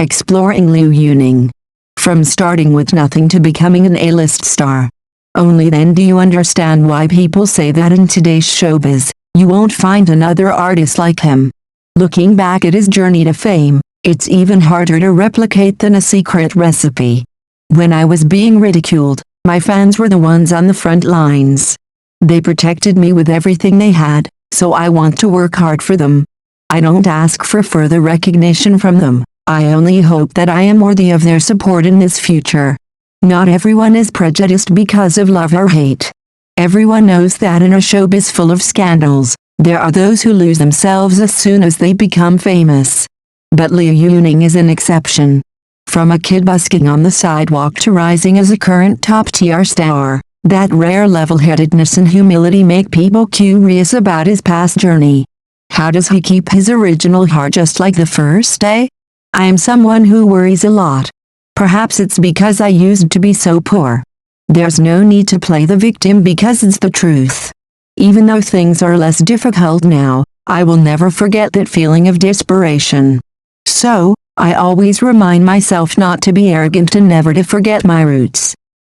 exploring Liu Yuning. From starting with nothing to becoming an A-list star. Only then do you understand why people say that in today's showbiz, you won't find another artist like him. Looking back at his journey to fame, it's even harder to replicate than a secret recipe. When I was being ridiculed, my fans were the ones on the front lines. They protected me with everything they had, so I want to work hard for them. I don't ask for further recognition from them. I only hope that I am worthy of their support in this future. Not everyone is prejudiced because of love or hate. Everyone knows that in a showbiz full of scandals, there are those who lose themselves as soon as they become famous. But Liu Yuning is an exception. From a kid busking on the sidewalk to rising as a current top-tier star, that rare level-headedness and humility make people curious about his past journey. How does he keep his original heart just like the first day? I am someone who worries a lot. Perhaps it's because I used to be so poor. There's no need to play the victim because it's the truth. Even though things are less difficult now, I will never forget that feeling of desperation. So, I always remind myself not to be arrogant and never to forget my roots.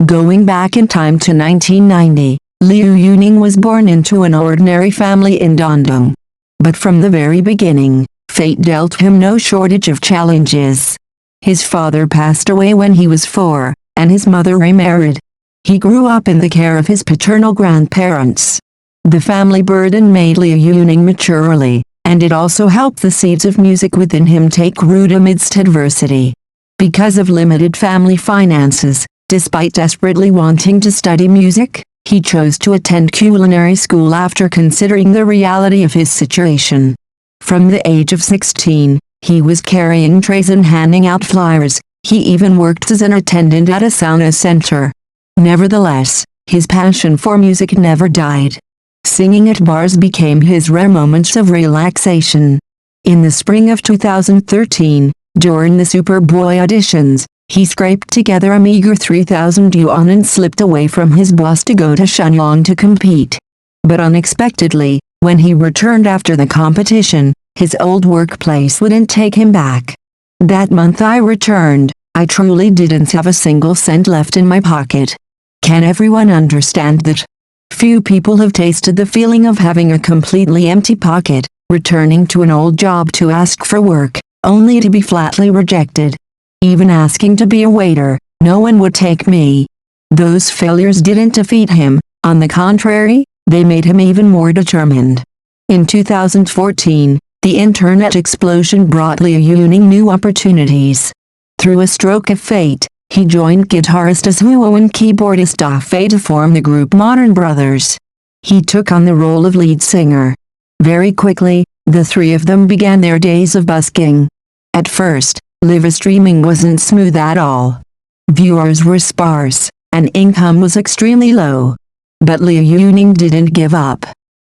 Going back in time to 1990, Liu Yuning was born into an ordinary family in Dandong. But from the very beginning, fate dealt him no shortage of challenges. His father passed away when he was 4, and his mother remarried. He grew up in the care of his paternal grandparents. The family burden made Liu Yuning mature early, and it also helped the seeds of music within him take root amidst adversity. Because of limited family finances, despite desperately wanting to study music, he chose to attend culinary school after considering the reality of his situation. From the age of 16, he was carrying trays and handing out flyers. He even worked as an attendant at a sauna center. Nevertheless, his passion for music never died. Singing at bars became his rare moments of relaxation. In the spring of 2013, during the Superboy auditions, he scraped together a meager 3,000 yuan and slipped away from his boss to go to Shenyang to compete. But unexpectedly, when he returned after the competition, his old workplace wouldn't take him back. That month I returned, I truly didn't have a single cent left in my pocket. Can everyone understand that? Few people have tasted the feeling of having a completely empty pocket, returning to an old job to ask for work, only to be flatly rejected. Even asking to be a waiter, no one would take me. Those failures didn't defeat him, on the contrary, they made him even more determined. In 2014, the internet explosion brought Liu Yuning new opportunities. Through a stroke of fate, he joined guitarist Azuo and keyboardist Da Fei to form the group Modern Brothers. He took on the role of lead singer. Very quickly, the three of them began their days of busking. At first, live streaming wasn't smooth at all. Viewers were sparse, and income was extremely low. But Liu Yuning didn't give up.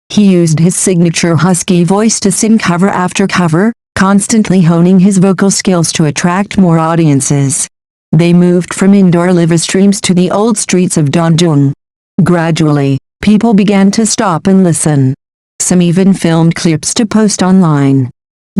He used his signature husky voice to sing cover after cover, constantly honing his vocal skills to attract more audiences. They moved from indoor live streams to the old streets of Dandong. Gradually, people began to stop and listen. Some even filmed clips to post online.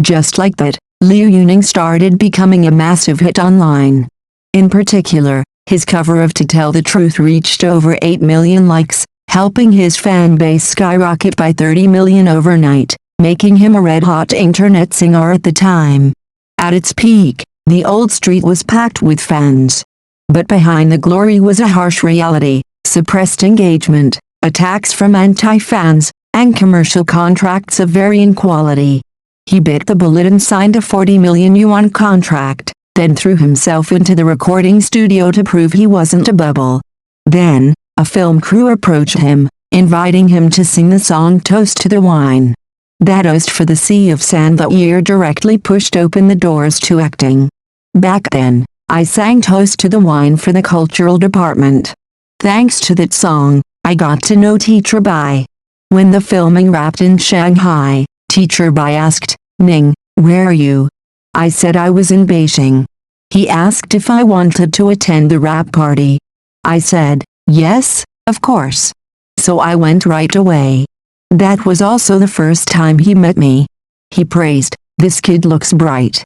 Just like that, Liu Yuning started becoming a massive hit online. In particular, his cover of To Tell the Truth reached over 8 million likes, helping his fan base skyrocket by 30 million overnight, making him a red-hot internet singer at the time. At its peak, the old street was packed with fans. But behind the glory was a harsh reality: suppressed engagement, attacks from anti-fans, and commercial contracts of varying quality. He bit the bullet and signed a 40 million yuan contract, then threw himself into the recording studio to prove he wasn't a bubble. Then, a film crew approached him, inviting him to sing the song Toast to the Wine. That toast for the sea of sand that year directly pushed open the doors to acting. Back then, I sang Toast to the Wine for the cultural department. Thanks to that song, I got to know Teacher Bai. When the filming wrapped in Shanghai, Teacher Bai asked, "Ning, where are you?" I said I was in Beijing. He asked if I wanted to attend the rap party. I said, yes, of course. So I went right away. That was also the first time he met me. He praised, "This kid looks bright.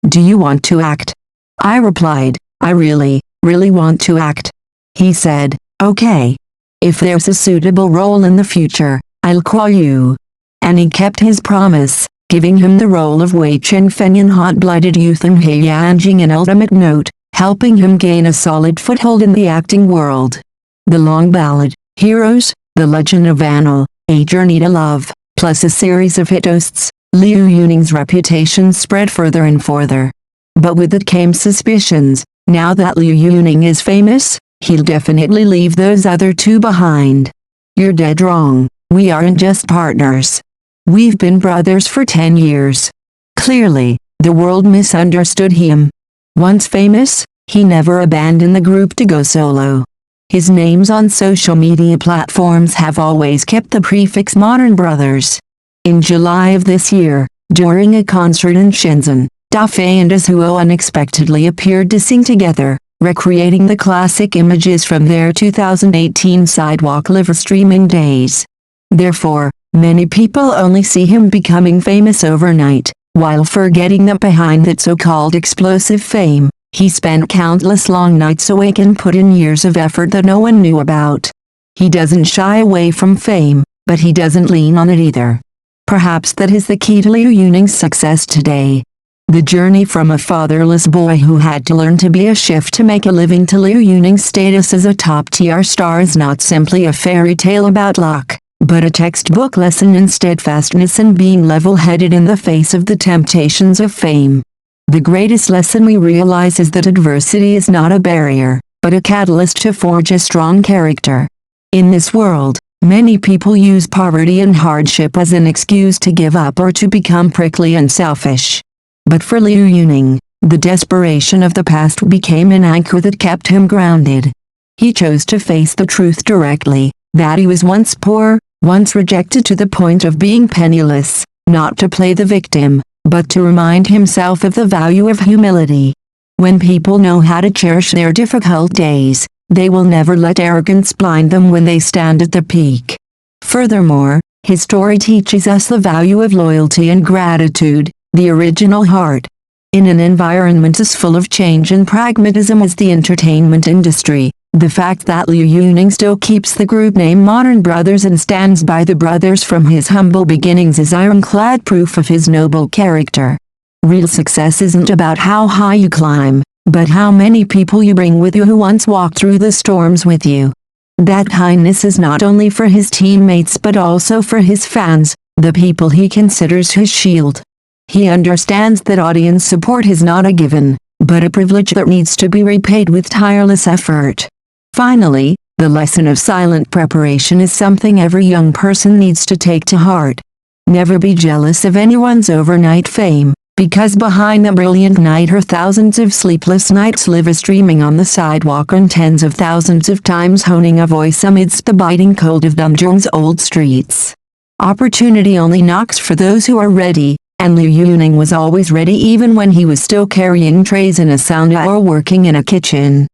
Do you want to act?" I replied, I really want to act. He said, okay. If there's a suitable role in the future, I'll call you. And he kept his promise, giving him the role of Wei Chengfeng in Hot-Blooded Youth and He Yanjing in Ultimate Note, helping him gain a solid foothold in the acting world. The long ballad, Heroes, The Legend of Anil, A Journey to Love, plus a series of hit osts, Liu Yuning's reputation spread further and further. But with it came suspicions. Now that Liu Yuning is famous, he'll definitely leave those other two behind. You're dead wrong, we aren't just partners. We've been brothers for 10 years. Clearly, the world misunderstood him. Once famous, he never abandoned the group to go solo. His names on social media platforms have always kept the prefix Modern Brothers. In July of this year, during a concert in Shenzhen, Da Fei and Azuo unexpectedly appeared to sing together, recreating the classic images from their 2018 Sidewalk live streaming days. Therefore, many people only see him becoming famous overnight, while forgetting that behind that so-called explosive fame, he spent countless long nights awake and put in years of effort that no one knew about. He doesn't shy away from fame, but he doesn't lean on it either. Perhaps that is the key to Liu Yuning's success today. The journey from a fatherless boy who had to learn to be a chef to make a living to Liu Yuning's status as a top-tier star is not simply a fairy tale about luck, but a textbook lesson in steadfastness and being level-headed in the face of the temptations of fame. The greatest lesson we realize is that adversity is not a barrier, but a catalyst to forge a strong character. In this world, many people use poverty and hardship as an excuse to give up or to become prickly and selfish. But for Liu Yuning, the desperation of the past became an anchor that kept him grounded. He chose to face the truth directly, that he was once poor, once rejected to the point of being penniless, not to play the victim, but to remind himself of the value of humility. When people know how to cherish their difficult days, they will never let arrogance blind them when they stand at the peak. Furthermore, his story teaches us the value of loyalty and gratitude, the original heart. In an environment as full of change and pragmatism as the entertainment industry, the fact that Liu Yuning still keeps the group name Modern Brothers and stands by the brothers from his humble beginnings is ironclad proof of his noble character. Real success isn't about how high you climb, but how many people you bring with you who once walked through the storms with you. That kindness is not only for his teammates but also for his fans, the people he considers his shield. He understands that audience support is not a given, but a privilege that needs to be repaid with tireless effort. Finally, the lesson of silent preparation is something every young person needs to take to heart. Never be jealous of anyone's overnight fame, because behind the brilliant night are thousands of sleepless nights live streaming on the sidewalk and tens of thousands of times honing a voice amidst the biting cold of Dandong's old streets. Opportunity only knocks for those who are ready. And Liu Yuning was always ready even when he was still carrying trays in a sauna or working in a kitchen.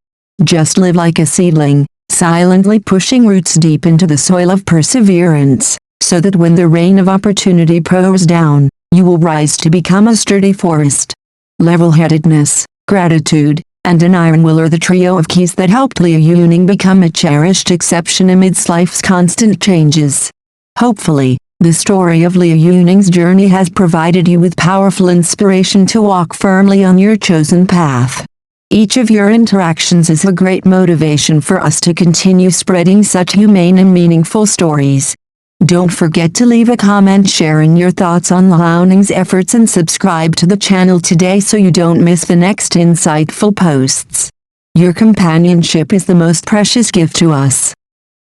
Just live like a seedling, silently pushing roots deep into the soil of perseverance, so that when the rain of opportunity pours down, you will rise to become a sturdy forest. Level-headedness, gratitude, and an iron will are the trio of keys that helped Liu Yuning become a cherished exception amidst life's constant changes. Hopefully, the story of Liu Yuning's journey has provided you with powerful inspiration to walk firmly on your chosen path. Each of your interactions is a great motivation for us to continue spreading such humane and meaningful stories. Don't forget to leave a comment sharing your thoughts on Liu Yuning's efforts and subscribe to the channel today so you don't miss the next insightful posts. Your companionship is the most precious gift to us.